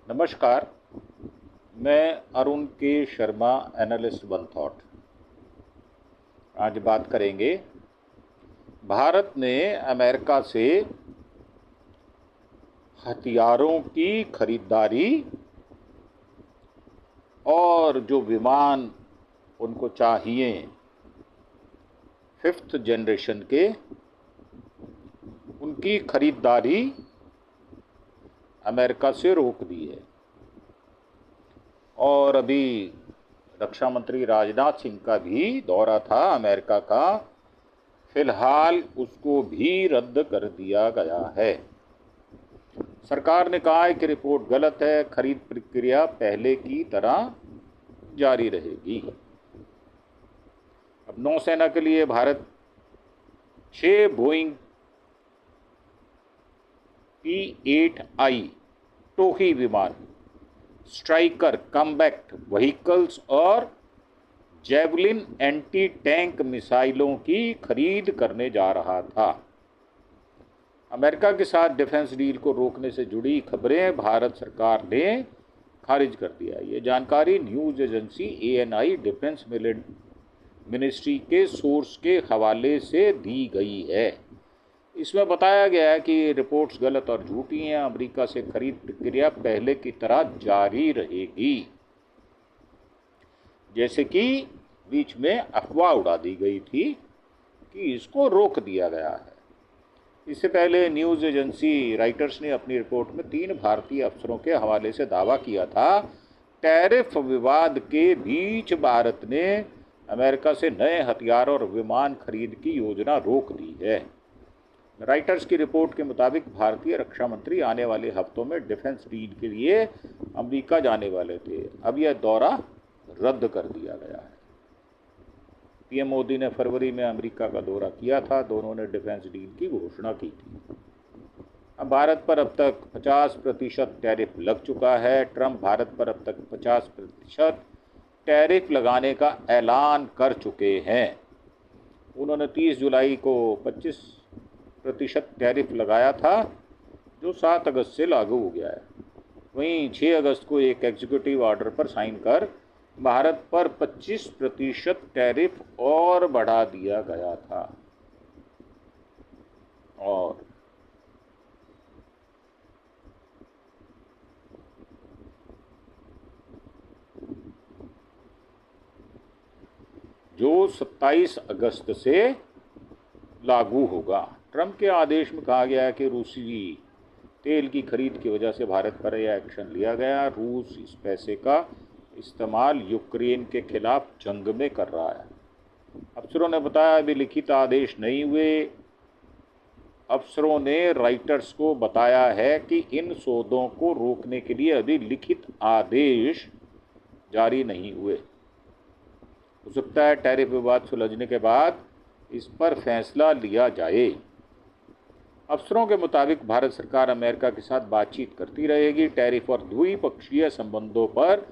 नमस्कार। मैं अरुण के शर्मा, एनालिस्ट वन थॉट। आज बात करेंगे भारत ने अमेरिका से हथियारों की खरीदारी और जो विमान उनको चाहिए 5th जनरेशन के, उनकी खरीदारी अमेरिका से रोक दी है। और अभी रक्षा मंत्री राजनाथ सिंह का भी दौरा था अमेरिका का, फिलहाल उसको भी रद्द कर दिया गया है। सरकार ने कहा है कि रिपोर्ट गलत है, खरीद प्रक्रिया पहले की तरह जारी रहेगी। अब नौसेना के लिए भारत 6 बोइंग P-8I टोही विमान, स्ट्राइकर कॉम्बैट व्हीकल्स और जेवलिन एंटी टैंक मिसाइलों की खरीद करने जा रहा था। अमेरिका के साथ डिफेंस डील को रोकने से जुड़ी खबरें भारत सरकार ने खारिज कर दिया। ये जानकारी news agency ANI defence ministry के सोर्स के हवाले से दी गई है। इसमें बताया गया है कि रिपोर्ट्स गलत और झूठी हैं। अमेरिका से खरीद प्रक्रिया पहले की तरह जारी रहेगी। जैसे कि बीच में अफवाह उड़ा दी गई थी कि इसको रोक दिया गया है। इससे पहले न्यूज़ एजेंसी राइटर्स ने अपनी रिपोर्ट में 3 भारतीय अफसरों के हवाले से दावा किया था, टैरिफ विवाद के बीच भारत ने अमेरिका से नए हथियार और विमान खरीद की योजना रोक दी है। राइटर्स की रिपोर्ट के मुताबिक भारतीय रक्षा मंत्री आने वाले हफ्तों में डिफेंस डील के लिए अमेरिका जाने वाले थे। अब यह दौरा रद्द कर दिया गया है। पीएम मोदी ने फरवरी में अमेरिका का दौरा किया था। दोनों ने डिफेंस डील की घोषणा की थी। अब भारत पर अब तक 50% टैरिफ लग चुका है। ट्रंप भारत पर अब तक 50% टैरिफ लगाने का ऐलान कर चुके हैं। उन्होंने 30 जुलाई को 25% टैरिफ लगाया था, जो 7 अगस्त से लागू हो गया है। वहीं 6 अगस्त को एक एग्जीक्यूटिव ऑर्डर पर साइन कर भारत पर 25% टैरिफ और बढ़ा दिया गया था। और जो 27 अगस्त से लागू होगा। ट्रंप के आदेश में कहा गया है कि रूसी तेल की खरीद की वजह से भारत पर यह एक्शन लिया गया। रूस इस पैसे का इस्तेमाल यूक्रेन के खिलाफ जंग में कर रहा है। अफसरों ने बताया अभी लिखित आदेश नहीं हुए। अफसरों ने राइटर्स को बताया है कि इन सौदों को रोकने के लिए अभी लिखित आदेश जारी नहीं हुए। हो सकता है टैरिफ विवाद सुलझने के बाद इस पर फैसला लिया जाए। अफसरों के मुताबिक भारत सरकार अमेरिका के साथ बातचीत करती रहेगी। टैरिफ और द्विपक्षीय संबंधों पर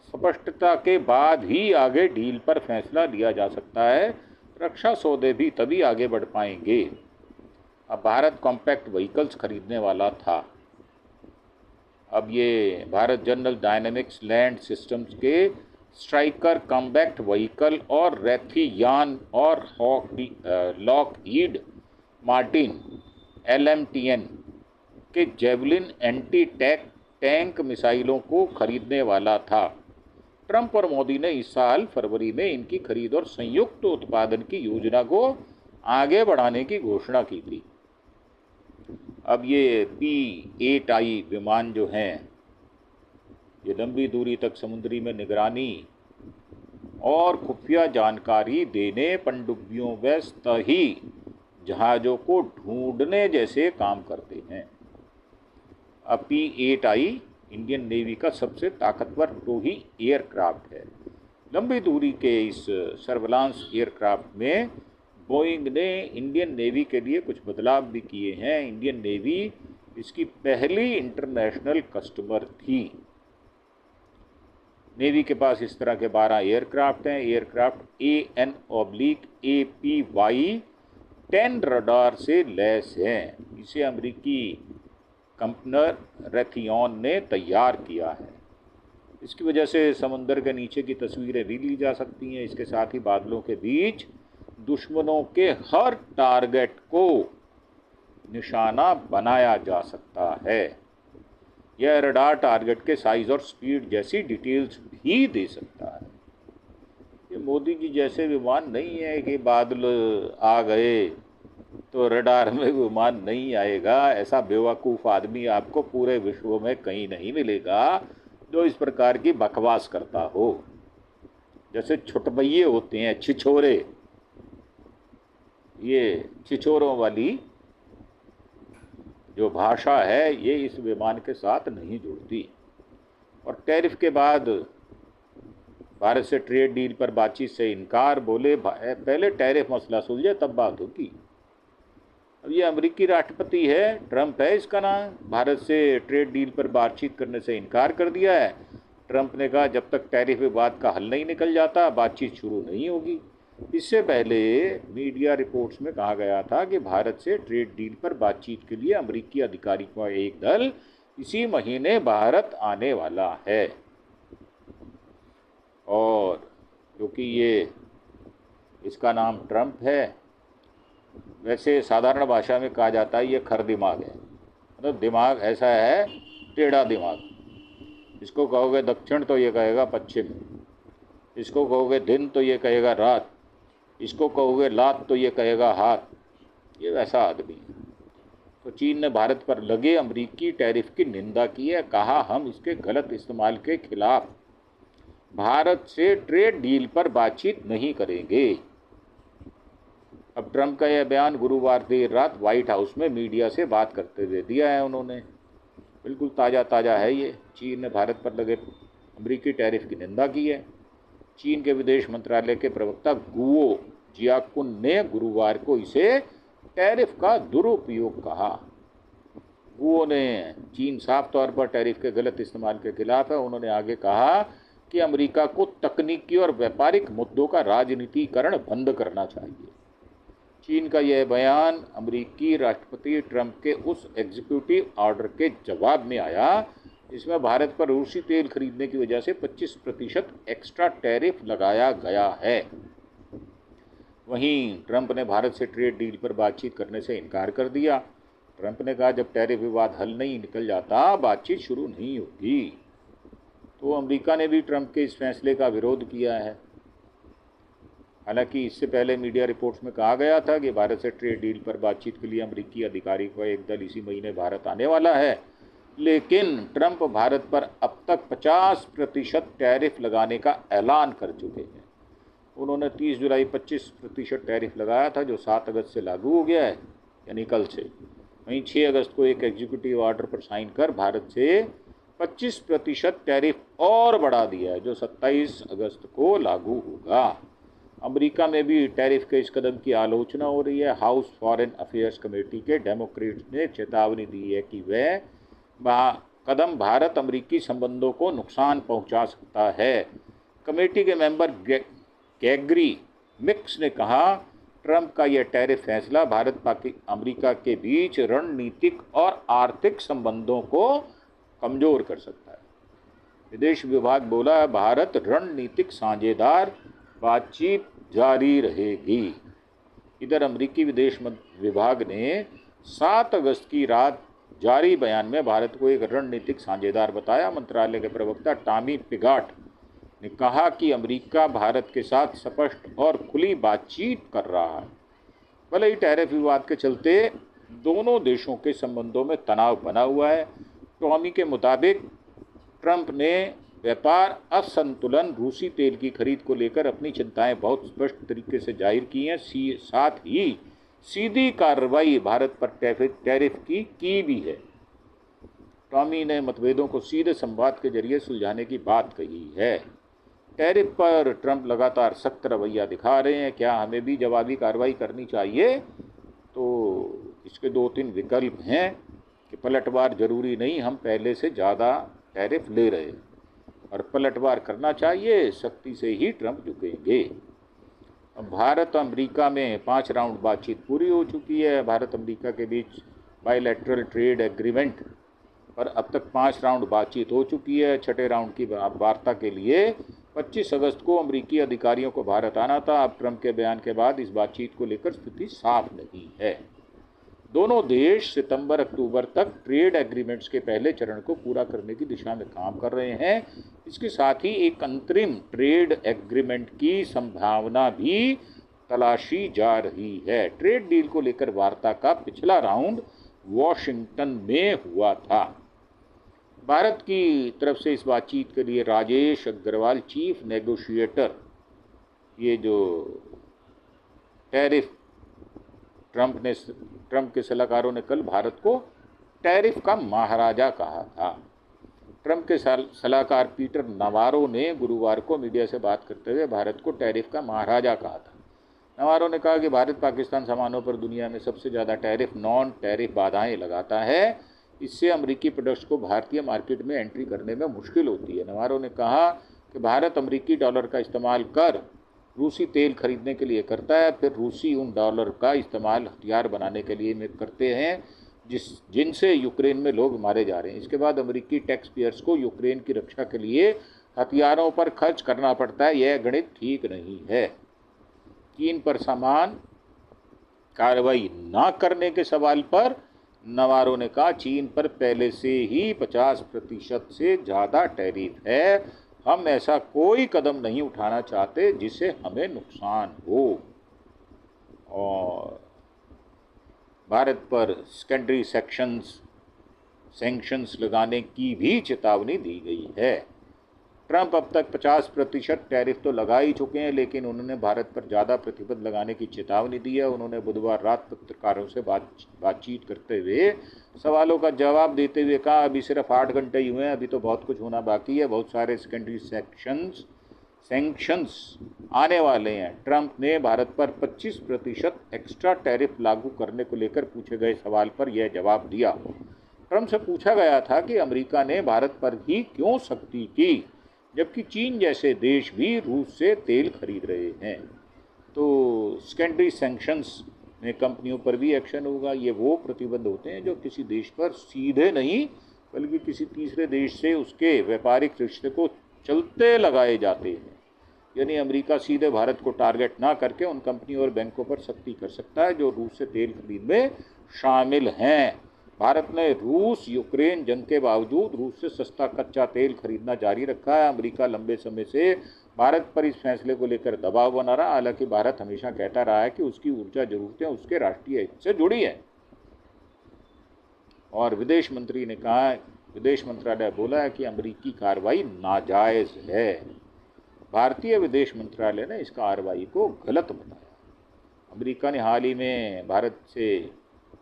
स्पष्टता के बाद ही आगे डील पर फैसला लिया जा सकता है। रक्षा सौदे भी तभी आगे बढ़ पाएंगे। अब भारत कॉम्पैक्ट व्हीकल्स खरीदने वाला था। अब ये Bharat general dynamics land systems के स्ट्राइकर कॉम्बैट व्हीकल और रैथियान और लॉकहीड मार्टिन LMTN के जेवलिन एंटी टैंक मिसाइलों को खरीदने वाला था। ट्रंप और मोदी ने इस साल फरवरी में इनकी खरीद और संयुक्त उत्पादन की योजना को आगे बढ़ाने की घोषणा की थी। अब ये P-8I विमान जो हैं, ये लंबी दूरी तक समुद्री में निगरानी और खुफिया जानकारी देने, पनडुब्बियों व सतही जहाज़ों को ढूंढने जैसे काम करते हैं। अब P-8I इंडियन नेवी का सबसे ताकतवर टोही एयरक्राफ्ट है। लंबी दूरी के इस सर्विलांस एयरक्राफ्ट में बोइंग ने इंडियन नेवी के लिए कुछ बदलाव भी किए हैं। इंडियन नेवी इसकी पहली इंटरनेशनल कस्टमर थी। नेवी के पास इस तरह के 12 एयरक्राफ्ट हैं। एयरक्राफ्ट AN/APY-10 रडार से लैस हैं। इसे अमेरिकी कंपनर रैथियन ने तैयार किया है। इसकी वजह से समुंदर के नीचे की तस्वीरें भी ली जा सकती हैं। इसके साथ ही बादलों के बीच दुश्मनों के हर टारगेट को निशाना बनाया जा सकता है। यह रडार टारगेट के साइज और स्पीड जैसी डिटेल्स भी दे सकता है। ये मोदी जी जैसे विमान नहीं है कि बादल आ गए तो रडार में विमान नहीं आएगा। ऐसा बेवकूफ़ आदमी आपको पूरे विश्व में कहीं नहीं मिलेगा जो इस प्रकार की बकवास करता हो। जैसे छुटभइये होते हैं, छिछोरे, ये छिछोरों वाली जो भाषा है ये इस विमान के साथ नहीं जुड़ती। और टैरिफ के बाद भारत से ट्रेड डील पर बातचीत से इनकार, बोले पहले टैरिफ मसला सुलझे तब बात होगी। अब ये अमेरिकी राष्ट्रपति है, ट्रंप है इसका नाम, भारत से ट्रेड डील पर बातचीत करने से इनकार कर दिया है। ट्रंप ने कहा जब तक टैरिफ विवाद का हल नहीं निकल जाता बातचीत शुरू नहीं होगी। इससे पहले मीडिया रिपोर्ट्स में कहा गया था कि भारत से ट्रेड डील पर बातचीत के लिए अमेरिकी अधिकारियों का एक दल इसी महीने भारत आने वाला है। और क्योंकि ये इसका नाम ट्रंप है, वैसे साधारण भाषा में कहा जाता है ये खर दिमाग है, मतलब दिमाग ऐसा है, टेढ़ा दिमाग। इसको कहोगे दक्षिण तो ये कहेगा पश्चिम, इसको कहोगे दिन तो ये कहेगा रात, इसको कहोगे लात तो ये कहेगा हाथ। ये वैसा आदमी है। तो चीन ने भारत पर लगे अमेरिकी टैरिफ की निंदा की है, कहा हम इसके गलत इस्तेमाल के खिलाफ भारत से ट्रेड डील पर बातचीत नहीं करेंगे। अब ट्रंप का यह बयान गुरुवार देर रात व्हाइट हाउस में मीडिया से बात करते हुए दिया है उन्होंने। बिल्कुल ताज़ा है ये। चीन ने भारत पर लगे अमेरिकी टैरिफ की निंदा की है। चीन के विदेश मंत्रालय के प्रवक्ता गुओ जियाकुन ने गुरुवार को इसे टैरिफ का दुरुपयोग कहा। गुओ ने चीन साफ तौर पर टैरिफ के गलत इस्तेमाल के खिलाफ है। उन्होंने आगे कहा कि अमेरिका को तकनीकी और व्यापारिक मुद्दों का राजनीतिकरण बंद करना चाहिए। चीन का यह बयान अमेरिकी राष्ट्रपति ट्रंप के उस एग्जीक्यूटिव ऑर्डर के जवाब में आया जिसमें भारत पर रूसी तेल खरीदने की वजह से 25% एक्स्ट्रा टैरिफ लगाया गया है। वहीं ट्रंप ने भारत से ट्रेड डील पर बातचीत करने से इनकार कर दिया। ट्रंप ने कहा जब टैरिफ विवाद हल नहीं निकल जाता बातचीत शुरू नहीं होगी। तो अमेरिका ने भी ट्रंप के इस फैसले का विरोध किया है। हालांकि इससे पहले मीडिया रिपोर्ट्स में कहा गया था कि भारत से ट्रेड डील पर बातचीत के लिए अमेरिकी अधिकारी का एक दल इसी महीने भारत आने वाला है, लेकिन ट्रंप भारत पर अब तक 50% टैरिफ लगाने का ऐलान कर चुके हैं। उन्होंने 30 जुलाई 25% टैरिफ लगाया था जो 7 अगस्त से लागू हो गया है, यानी कल से। वहीं 6 अगस्त को एक एग्जीक्यूटिव ऑर्डर पर साइन कर भारत से 25% टैरिफ और बढ़ा दिया है जो 27 अगस्त को लागू होगा। अमेरिका में भी टैरिफ के इस कदम की आलोचना हो रही है। हाउस फॉरेन अफेयर्स कमेटी के डेमोक्रेट्स ने चेतावनी दी है कि वह कदम भारत अमेरिकी संबंधों को नुकसान पहुंचा सकता है। कमेटी के मेंबर ग्रेगरी मिक्स ने कहा ट्रंप का यह टैरिफ फैसला भारत अमेरिका के बीच रणनीतिक और आर्थिक संबंधों को कमजोर कर सकता है। विदेश विभाग बोला भारत रणनीतिक साझेदार, बातचीत जारी रहेगी। इधर अमेरिकी विदेश विभाग ने 7 अगस्त की रात जारी बयान में भारत को एक रणनीतिक साझेदार बताया। मंत्रालय के प्रवक्ता टॉमी पिगाट ने कहा कि अमेरिका भारत के साथ स्पष्ट और खुली बातचीत कर रहा है। भले ही टैरिफ विवाद के चलते दोनों देशों के संबंधों में तनाव बना हुआ है। टॉमी के मुताबिक ट्रंप ने व्यापार असंतुलन, रूसी तेल की खरीद को लेकर अपनी चिंताएं बहुत स्पष्ट तरीके से जाहिर की हैं। साथ ही सीधी कार्रवाई भारत पर टैरिफ की भी है। टॉमी ने मतभेदों को सीधे संवाद के जरिए सुलझाने की बात कही है। टैरिफ पर ट्रंप लगातार सख्त रवैया दिखा रहे हैं। क्या हमें भी जवाबी कार्रवाई करनी चाहिए? तो इसके 2-3 विकल्प हैं कि पलटवार जरूरी नहीं, हम पहले से ज़्यादा टैरिफ ले रहे हैं, और पलटवार करना चाहिए, सख्ती से ही ट्रंप झुकेंगे। भारत अमेरिका में 5 राउंड बातचीत पूरी हो चुकी है। भारत अमेरिका के बीच बायलैटरल ट्रेड एग्रीमेंट पर अब तक 5 राउंड बातचीत हो चुकी है। छठे राउंड की वार्ता के लिए 25 अगस्त को अमेरिकी अधिकारियों को भारत आना था। अब ट्रंप के बयान के बाद इस बातचीत को लेकर स्थिति साफ नहीं है। दोनों देश सितंबर-अक्टूबर तक ट्रेड एग्रीमेंट्स के पहले चरण को पूरा करने की दिशा में काम कर रहे हैं। इसके साथ ही एक अंतरिम ट्रेड एग्रीमेंट की संभावना भी तलाशी जा रही है। ट्रेड डील को लेकर वार्ता का पिछला राउंड वॉशिंगटन में हुआ था। भारत की तरफ से इस बातचीत के लिए राजेश अग्रवाल, चीफ नेगोशिएटर, ये जो टैरिफ ट्रंप के सलाहकारों ने कल भारत को टैरिफ का महाराजा कहा था। ट्रंप के सलाहकार पीटर नवारो ने गुरुवार को मीडिया से बात करते हुए भारत को टैरिफ का महाराजा कहा था। नवारो ने कहा कि भारत पाकिस्तान सामानों पर दुनिया में सबसे ज़्यादा टैरिफ नॉन टैरिफ बाधाएं लगाता है। इससे अमेरिकी प्रोडक्ट्स को भारतीय मार्केट में एंट्री करने में मुश्किल होती है। नवारो ने कहा कि भारत अमेरिकी डॉलर का इस्तेमाल कर रूसी तेल खरीदने के लिए करता है, फिर रूसी उन डॉलर का इस्तेमाल हथियार बनाने के लिए करते हैं जिनसे यूक्रेन में लोग मारे जा रहे हैं। इसके बाद अमेरिकी टैक्स पेयर्स को यूक्रेन की रक्षा के लिए हथियारों पर खर्च करना पड़ता है। यह गणित ठीक नहीं है। चीन पर समान कार्रवाई न करने के सवाल पर नवारो ने कहा, चीन पर पहले से ही 50% से ज़्यादा टैरिफ है। हम ऐसा कोई कदम नहीं उठाना चाहते जिससे हमें नुकसान हो। और भारत पर सेकेंडरी सैंक्शंस लगाने की भी चेतावनी दी गई है। ट्रंप अब तक 50% टैरिफ तो लगा ही चुके हैं, लेकिन उन्होंने भारत पर ज़्यादा प्रतिबंध लगाने की चेतावनी दी है। उन्होंने बुधवार रात पत्रकारों से बातचीत करते हुए सवालों का जवाब देते हुए कहा, अभी सिर्फ 8 घंटे ही हुए हैं, अभी तो बहुत कुछ होना बाकी है, बहुत सारे सेकेंडरी सैंक्शंस आने वाले हैं। ट्रंप ने भारत पर 25% एक्स्ट्रा टैरिफ लागू करने को लेकर पूछे गए सवाल पर यह जवाब दिया। ट्रंप से पूछा गया था कि अमेरिका ने भारत पर ही क्यों सख्ती की, जबकि चीन जैसे देश भी रूस से तेल खरीद रहे हैं। तो सेकेंडरी सैंक्शंस में कंपनियों पर भी एक्शन होगा। ये वो प्रतिबंध होते हैं जो किसी देश पर सीधे नहीं बल्कि किसी तीसरे देश से उसके व्यापारिक रिश्ते को चलते लगाए जाते हैं। यानी अमेरिका सीधे भारत को टारगेट ना करके उन कंपनियों और बैंकों पर सख्ती कर सकता है जो रूस से तेल खरीद में शामिल हैं। भारत ने रूस यूक्रेन जंग के बावजूद रूस से सस्ता कच्चा तेल खरीदना जारी रखा है। अमेरिका लंबे समय से भारत पर इस फैसले को लेकर दबाव बना रहा। हालांकि भारत हमेशा कहता रहा है कि उसकी ऊर्जा जरूरतें उसके राष्ट्रीय हित से जुड़ी हैं। और विदेश मंत्रालय बोला है कि अमेरिकी कार्रवाई नाजायज़ है। भारतीय विदेश मंत्रालय ने इस कार्रवाई को गलत बताया। अमेरिका ने हाल ही में भारत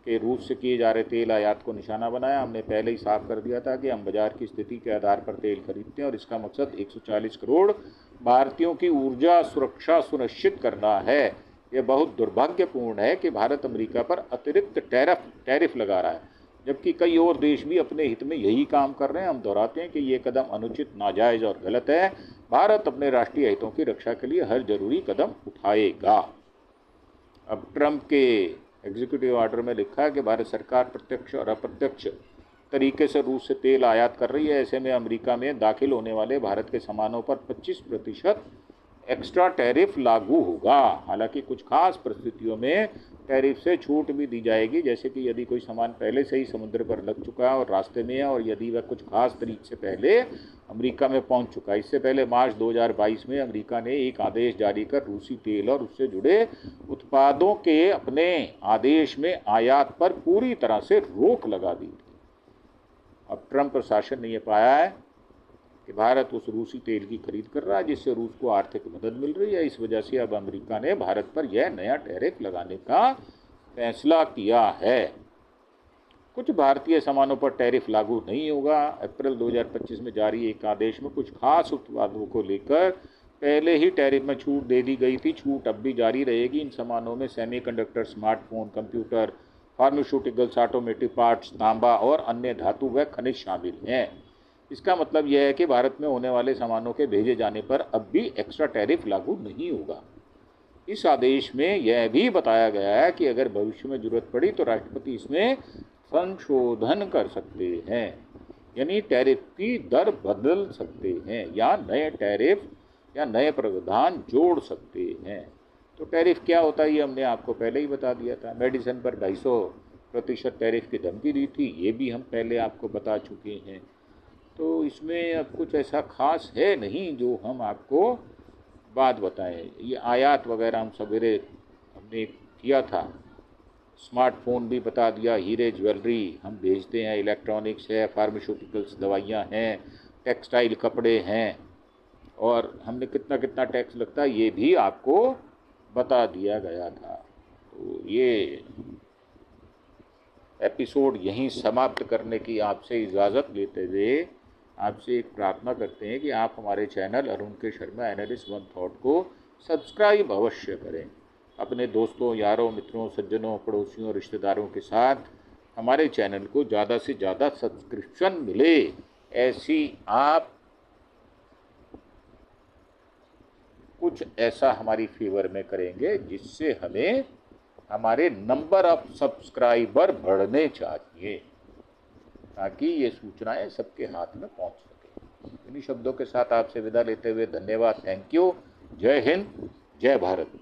के रूस से किए जा रहे तेल आयात को निशाना बनाया। हमने पहले ही साफ कर दिया था कि हम बाजार की स्थिति के आधार पर तेल खरीदते हैं और इसका मकसद 140 करोड़ भारतीयों की ऊर्जा सुरक्षा सुनिश्चित करना है। यह बहुत दुर्भाग्यपूर्ण है कि भारत अमेरिका पर अतिरिक्त टैरिफ लगा रहा है, जबकि कई और देश भी अपने हित में यही काम कर रहे हैं। हम दोहराते हैं कि ये कदम अनुचित, नाजायज़ और गलत है। भारत अपने राष्ट्रीय हितों की रक्षा के लिए हर जरूरी कदम उठाएगा। अब ट्रंप के एग्जीक्यूटिव ऑर्डर में लिखा है कि भारत सरकार प्रत्यक्ष और अप्रत्यक्ष तरीके से रूस से तेल आयात कर रही है। ऐसे में अमेरिका में दाखिल होने वाले भारत के सामानों पर 25% एक्स्ट्रा टैरिफ लागू होगा। हालांकि कुछ खास परिस्थितियों में टैरिफ से छूट भी दी जाएगी, जैसे कि यदि कोई सामान पहले से ही समुद्र पर लग चुका है और रास्ते में है, और यदि वह कुछ खास तरीके से पहले अमेरिका में पहुंच चुका है। इससे पहले मार्च 2022 में अमेरिका ने एक आदेश जारी कर रूसी तेल और उससे जुड़े उत्पादों के अपने आदेश में आयात पर पूरी तरह से रोक लगा दी थी। अब ट्रंप प्रशासन ने यह पाया है कि भारत उस रूसी तेल की खरीद कर रहा है जिससे रूस को आर्थिक मदद मिल रही है। इस वजह से अब अमेरिका ने भारत पर यह नया टैरिफ लगाने का फैसला किया है। कुछ भारतीय सामानों पर टैरिफ लागू नहीं होगा। अप्रैल 2025 में जारी एक आदेश में कुछ खास उत्पादों को लेकर पहले ही टैरिफ में छूट दे दी गई थी। छूट अब भी जारी रहेगी। इन सामानों में semiconductor, smartphone, computer, pharmaceuticals, automotive parts, तांबा और अन्य धातु व खनिज शामिल हैं। इसका मतलब यह है कि भारत में होने वाले सामानों के भेजे जाने पर अब भी एक्स्ट्रा टैरिफ लागू नहीं होगा। इस आदेश में यह भी बताया गया है कि अगर भविष्य में जरूरत पड़ी तो राष्ट्रपति इसमें संशोधन कर सकते हैं। यानी टैरिफ की दर बदल सकते हैं या नए टैरिफ या नए प्रावधान जोड़ सकते हैं। तो टैरिफ क्या होता है ये हमने आपको पहले ही बता दिया था। मेडिसिन पर 250% टैरिफ की धमकी दी थी, ये भी हम पहले आपको बता चुके हैं। तो इसमें अब कुछ ऐसा खास है नहीं जो हम आपको बात बताएं। ये आयात वगैरह हम सवेरे हमने किया था, स्मार्टफोन भी बता दिया, हीरे ज्वेलरी हम भेजते हैं, इलेक्ट्रॉनिक्स है, फार्मास्यूटिकल्स दवाइयाँ हैं, टेक्सटाइल कपड़े हैं, और हमने कितना कितना टैक्स लगता है ये भी आपको बता दिया गया था। तो ये एपिसोड यहीं समाप्त करने की आपसे इजाज़त लेते हुए आपसे एक प्रार्थना करते हैं कि आप हमारे चैनल अरुण के शर्मा एनालिस्ट वन थॉट को सब्सक्राइब अवश्य करें। अपने दोस्तों, यारों, मित्रों, सज्जनों, पड़ोसियों, रिश्तेदारों के साथ हमारे चैनल को ज़्यादा से ज़्यादा सब्सक्रिप्शन मिले, ऐसी आप कुछ ऐसा हमारी फेवर में करेंगे जिससे हमें हमारे नंबर ऑफ सब्सक्राइबर बढ़ने चाहिए, ताकि ये सूचनाएं सबके हाथ में पहुंच सके। इन्हीं शब्दों के साथ आपसे विदा लेते हुए धन्यवाद, थैंक यू, जय हिंद, जय भारत।